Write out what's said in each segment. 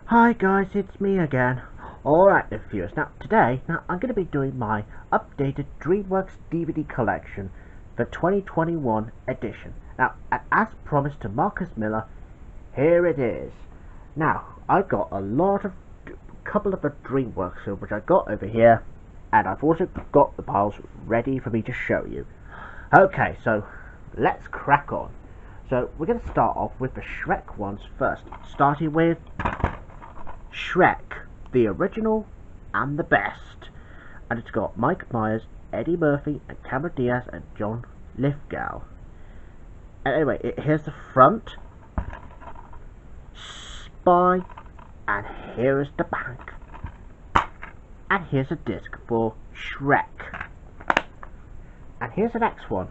Hi guys, it's me again. Alright then viewers, today I'm going to be doing my updated Dreamworks DVD collection, the 2021 edition. As promised to Marcus Miller, here it is. Now, I've got a couple of the Dreamworks films which I got over here, and I've also got the piles ready for me to show you. Okay, so let's crack on. So we're going to start off with the Shrek ones first, starting with Shrek, the original and the best. And it's got Mike Myers, Eddie Murphy, and Cameron Diaz, and John Lithgow. And anyway, here's the front, spy, and here is the back. And here's a disc for Shrek. And here's the next one,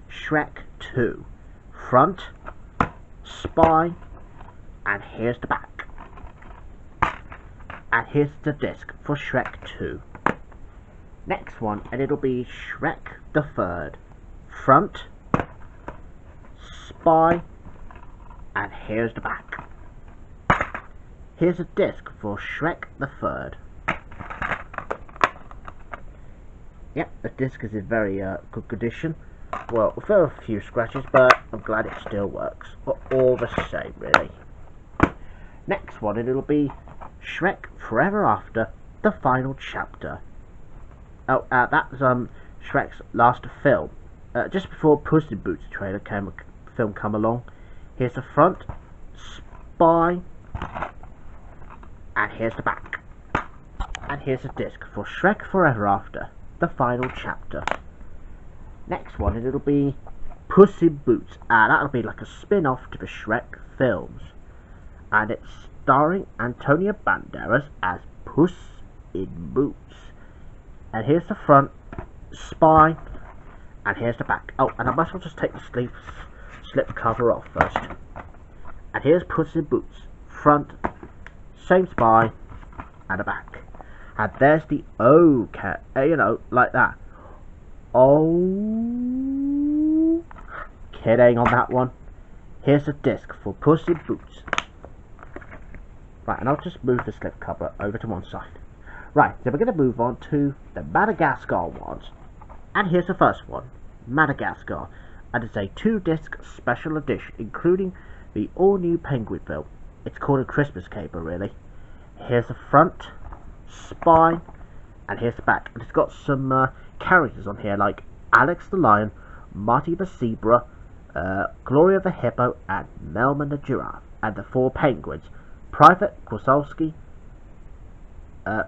Shrek 2. Front, spy, and here's the back. And here's the disc for Shrek 2. Next one, and it'll be Shrek the Third. Front, spy, and here's the back. Here's a disc for Shrek the Third. Yep, the disc is in very good condition. Well, with a few scratches, but I'm glad it still works. But all the same, really. Next one, and it'll be Shrek Forever After, the final chapter. Oh, that's Shrek's last film. Just before Puss in Boots trailer film come along. Here's the front, spy, and here's the back. And here's a disc for Shrek Forever After, the final chapter. Next one, and it'll be Puss in Boots. That'll be like a spin-off to the Shrek films. And it's starring Antonio Banderas as Puss in Boots. And here's the front, spy, and here's the back. Oh, and I must as well just take the slip cover off first. And here's Puss in Boots. Front, same spy, and the back. And there's the O cat, like that. Oh, kidding on that one. Here's the disc for Puss in Boots. Right, and I'll just move the slip cover over to one side. Right, so we're going to move on to the Madagascar ones. And here's the first one, Madagascar. And it's a 2-disc special edition, including the all-new Penguin film. It's called a Christmas caper, really. Here's the front, spine, and here's the back. And it's got some characters on here like Alex the Lion, Marty the Zebra, Gloria the Hippo, and Melman the Giraffe. And the 4 penguins, Private Kowalski,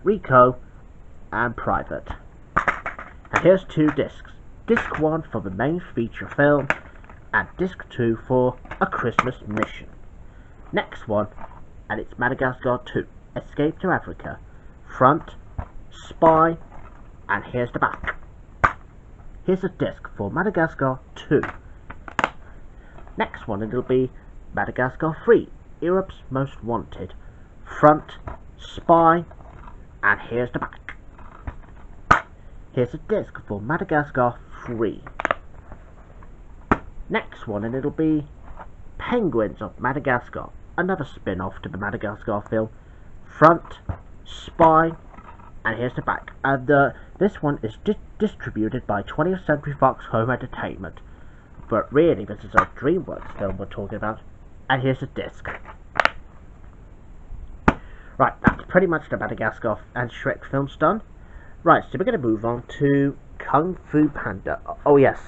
Rico, and Private. And here's 2 discs. Disc 1 for the main feature film, and Disc 2 for A Christmas Mission. Next one, and it's Madagascar 2, Escape to Africa. Front, spy, and here's the back. Here's a disc for Madagascar 2. Next one, and it'll be Madagascar 3, Europe's Most Wanted. Front, spy, and here's the back. Here's a disc for Madagascar 3. Next one, and it'll be Penguins of Madagascar, another spin-off to the Madagascar film. Front, spy, and here's the back. And this one is distributed by 20th Century Fox Home Entertainment. But really, this is a Dreamworks film we're talking about. And here's the disc. Right, that's pretty much the Madagascar and Shrek films done. Right, so we're going to move on to Kung Fu Panda. Oh yes,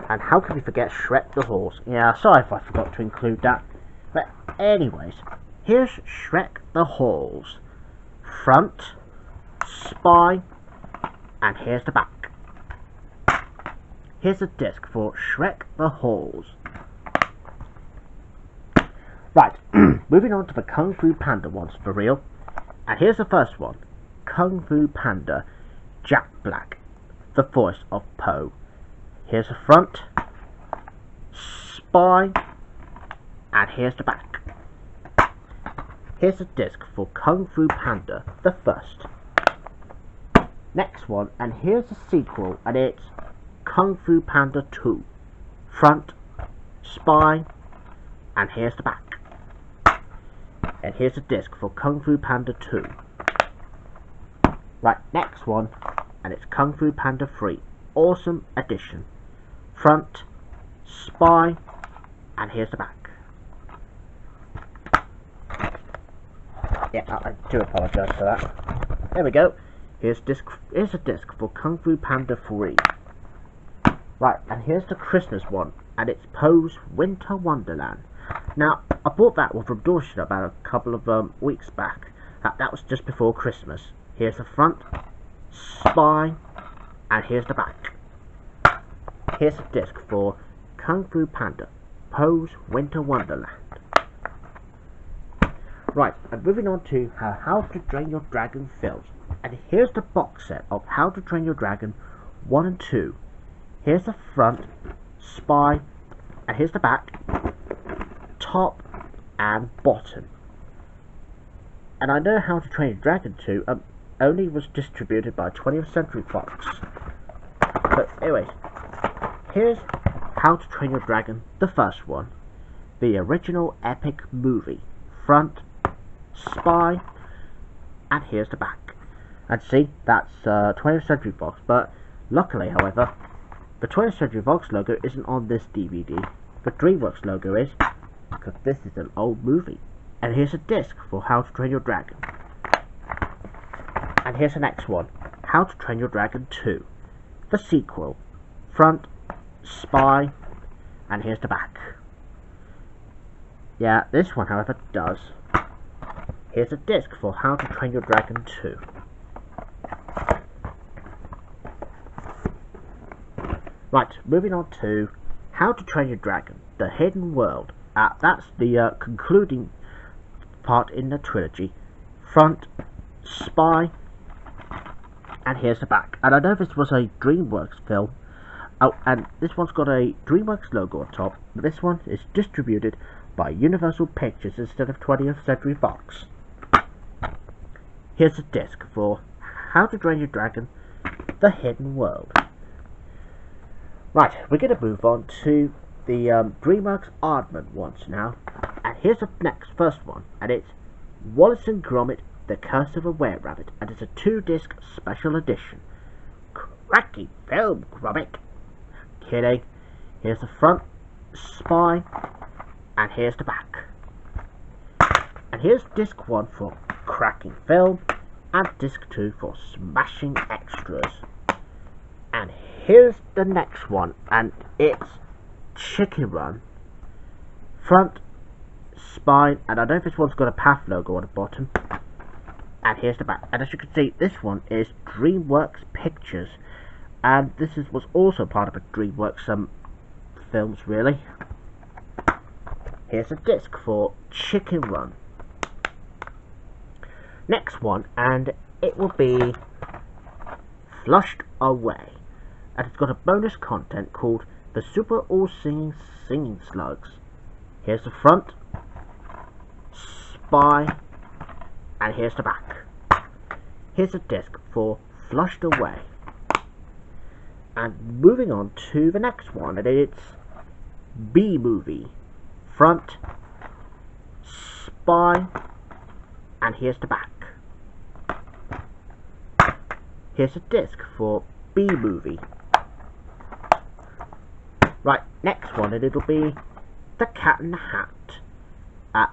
and how can we forget Shrek the Horse? Yeah, sorry if I forgot to include that. But anyways, here's Shrek the Horse. Front, spy, and here's the back. Here's a disc for Shrek the Horse. Right, moving on to the Kung Fu Panda ones for real. And here's the first one, Kung Fu Panda, Jack Black, the voice of Po. Here's the front, spy, and here's the back. Here's a disc for Kung Fu Panda, the first. Next one, and here's the sequel, and it's Kung Fu Panda 2. Front, spine, and here's the back. And here's a disc for Kung Fu Panda 2. Right, next one, and it's Kung Fu Panda 3. Awesome edition. Front, spine, and here's the back. Yeah, I do apologise for that. There we go. Here's a disc for Kung Fu Panda 3. Right, and here's the Christmas one, and it's Poe's Winter Wonderland. Now, I bought that one from Dorset about a couple of weeks back. That was just before Christmas. Here's the front, spine, and here's the back. Here's a disc for Kung Fu Panda, Poe's Winter Wonderland. Right, and moving on to How to Train Your Dragon films. And here's the box set of How to Train Your Dragon 1 and 2. Here's the front, spine, and here's the back, top, and bottom. And I know How to Train Your Dragon 2 only was distributed by 20th Century Fox. But anyways, here's How to Train Your Dragon, the first one. The original epic movie. Front, spine, and here's the back. And see, that's 20th Century Fox, but luckily, however, the 20th Century Fox logo isn't on this DVD. The Dreamworks logo is, because this is an old movie. And here's a disc for How to Train Your Dragon. And here's the next one, How to Train Your Dragon 2, the sequel. Front, spine, and here's the back. Yeah, this one, however, does. Here's a disc for How to Train Your Dragon 2. Right, moving on to How to Train Your Dragon, The Hidden World. That's the concluding part in the trilogy. Front, spine, and here's the back. And I know this was a Dreamworks film. Oh, and this one's got a Dreamworks logo on top. But this one is distributed by Universal Pictures instead of 20th Century Fox. Here's a disc for How to Train Your Dragon, The Hidden World. Right, we're going to move on to the DreamWorks Aardman ones now. And here's the first one, and it's Wallace and Gromit, The Curse of a Were-Rabbit, and it's a 2-disc special edition. Cracky film, Gromit. Kidding. Here's the front, spine, and here's the back. And here's disc 1 for cracking film, and disc 2 for smashing extras. And here's the next one, and it's Chicken Run. Front, spine, and I know this one's got a PAF logo on the bottom. And here's the back. And as you can see, this one is DreamWorks Pictures, and this was also part of a DreamWorks films, really. Here's a disc for Chicken Run. Next one, and it will be Flushed Away, and it's got a bonus content called The Super All Singing Slugs. Here's the front, spine, and here's the back. Here's a disc for Flushed Away. And moving on to the next one, and it's B-Movie. Front, spine, and here's the back. Here's a disc for B-Movie. Right, next one, and it'll be The Cat in the Hat.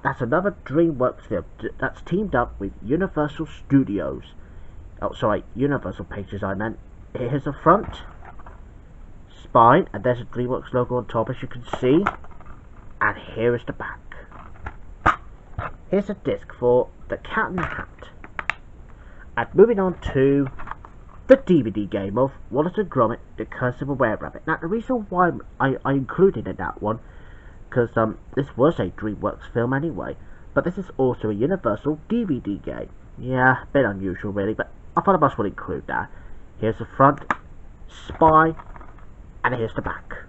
That's another DreamWorks film that's teamed up with Universal Studios. Oh, sorry, Universal Pictures I meant. Here's the front, spine, and there's a DreamWorks logo on top, as you can see. And here is the back. Here's a disc for The Cat in the Hat. And moving on to the DVD game of Wallace and Gromit, The Curse of a Were-Rabbit. Now, the reason why I included in that one, because this was a DreamWorks film anyway, but this is also a Universal DVD game. Yeah, a bit unusual really, but I thought I must well include that. Here's the front, spine, and here's the back.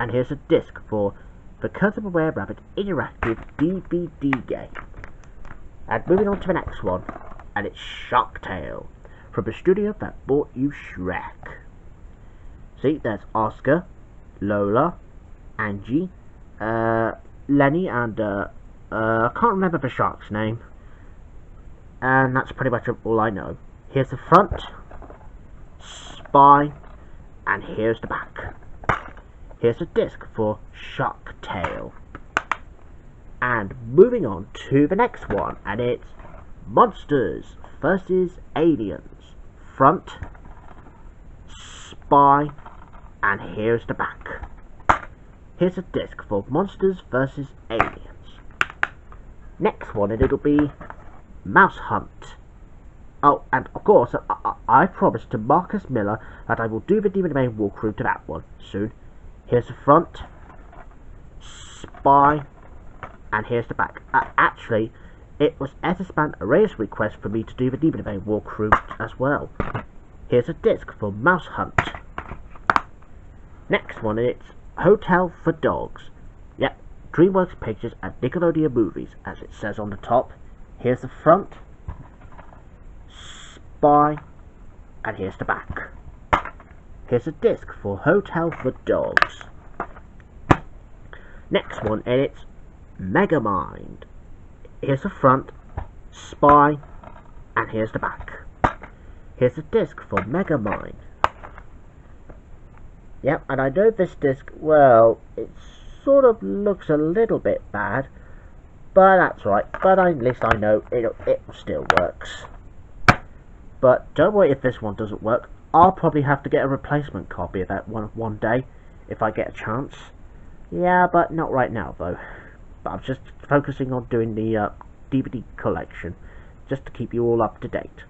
And here's a disc for The Curse of a Were-Rabbit interactive DVD game. And moving on to the next one, and it's Shark Tale, from the studio that bought you Shrek. See, there's Oscar, Lola, Angie, Lenny, and I can't remember the shark's name. And that's pretty much all I know. Here's the front, spine, and here's the back. Here's a disc for Shark Tale. And moving on to the next one, and it's Monsters vs. Aliens. Front, spine, and here's the back. Here's a disc for Monsters vs. Aliens. Next one, and it'll be Mouse Hunt. Oh, and of course, I promised to Marcus Miller that I will do the DVD main walkthrough to that one soon. Here's the front, spine, and here's the back. Actually, it was Etispan Array's request for me to do the DVD main walkthrough as well. Here's a disc for Mouse Hunt. Next one, it's Hotel for Dogs. Yep, Dreamworks Pictures and Nickelodeon Movies, as it says on the top. Here's the front, spine, and here's the back. Here's a disc for Hotel for Dogs. Next one, and it's Megamind. Here's the front, spine, and here's the back. Here's a disc for Megamind. Yep, and I know this disc, well, it sort of looks a little bit bad, but that's right. But at least I know it still works. But don't worry if this one doesn't work. I'll probably have to get a replacement copy of that one day, if I get a chance. Yeah, but not right now, though. But I'm just focusing on doing the DVD collection, just to keep you all up to date.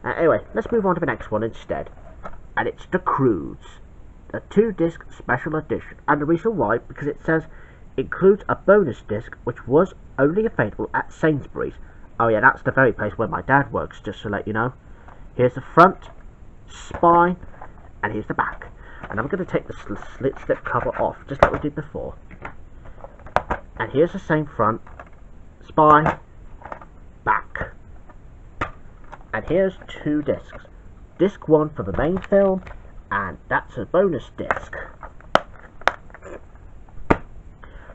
Anyway, let's move on to the next one instead. And it's The Croods, a 2-disc special edition. And the reason why, because it says, includes a bonus disc, which was only available at Sainsbury's. Oh yeah, that's the very place where my dad works, just to let you know. Here's the front, spine, and here's the back. And I'm going to take the slip cover off, just like we did before. And here's the same front, spine, back. And here's 2 discs. Disc 1 for the main film, and that's a bonus disc.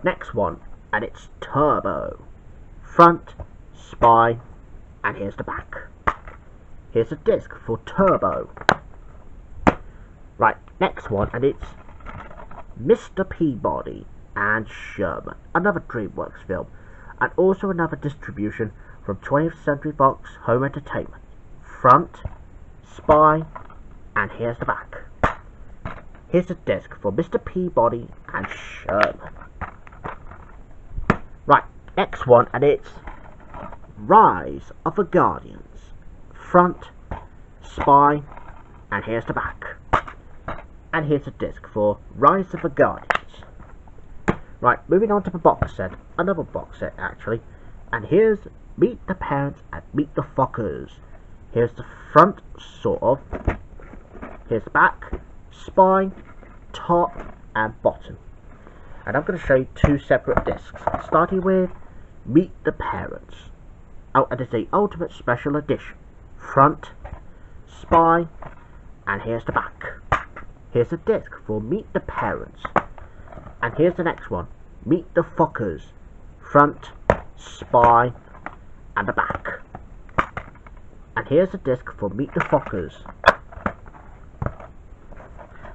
Next one, and it's Turbo. Front, spine, and here's the back. Here's a disc for Turbo. Right, next one, and it's Mr. Peabody and Sherman, another Dreamworks film, and also another distribution from 20th Century Fox Home Entertainment. Front, spine, and here's the back. Here's a disc for Mr. Peabody and Sherman. Right, next one, and it's Rise of the Guardians. Front, spine, and here's the back. And here's a disc for Rise of the Guardians. Right, moving on to the box set, another box set actually. And here's Meet the Parents and Meet the Fockers. Here's the front, sort of. Here's the back, spine, top, and bottom. And I'm going to show you 2 separate discs, starting with Meet the Parents. Oh, and it's the Ultimate Special Edition. Front, spine, and here's the back. Here's a disc for Meet the Parents. And here's the next one, Meet the Fockers. Front, spine, and the back. And here's a disc for Meet the Fockers.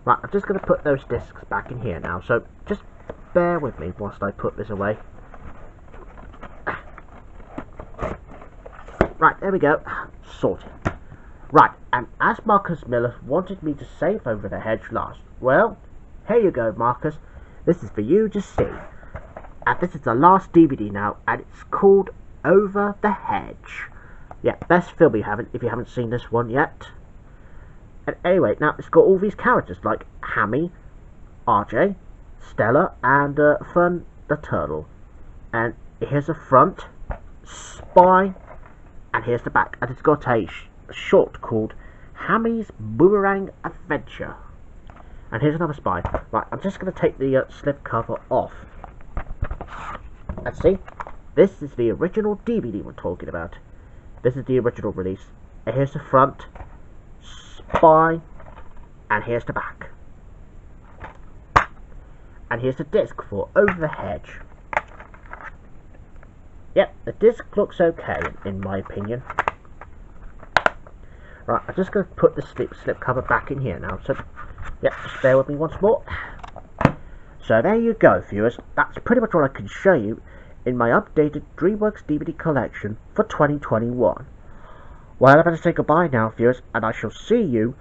Right, I'm just going to put those discs back in here now, so just bear with me whilst I put this away. Right, there we go. Sorted. Right, and as Marcus Miller wanted me to save Over the Hedge last, well, here you go, Marcus. This is for you to see. And this is the last DVD now, and it's called Over the Hedge. Yeah, best film if you haven't seen this one yet. And anyway, now it's got all these characters like Hammy, RJ, Stella, and Fun the Turtle. And here's the front, spine, and here's the back. And it's got a short called Hammy's Boomerang Adventure. And here's another spine. Right, I'm just going to take the slip cover off. And see, this is the original DVD we're talking about. This is the original release. And here's the front, spine, and here's the back. And here's the disc for Over the Hedge. Yep, the disc looks okay, in my opinion. Right, I'm just going to put the slip cover back in here now, so, yep, just bear with me once more. So there you go, viewers, that's pretty much all I can show you in my updated Dreamworks DVD collection for 2021. Well, I better say goodbye now, viewers, and I shall see you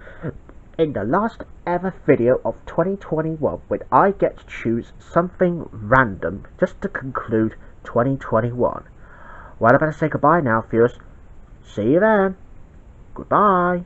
in the last ever video of 2021 when I get to choose something random just to conclude 2021. Well, I better say goodbye now, viewers. See you then. Goodbye.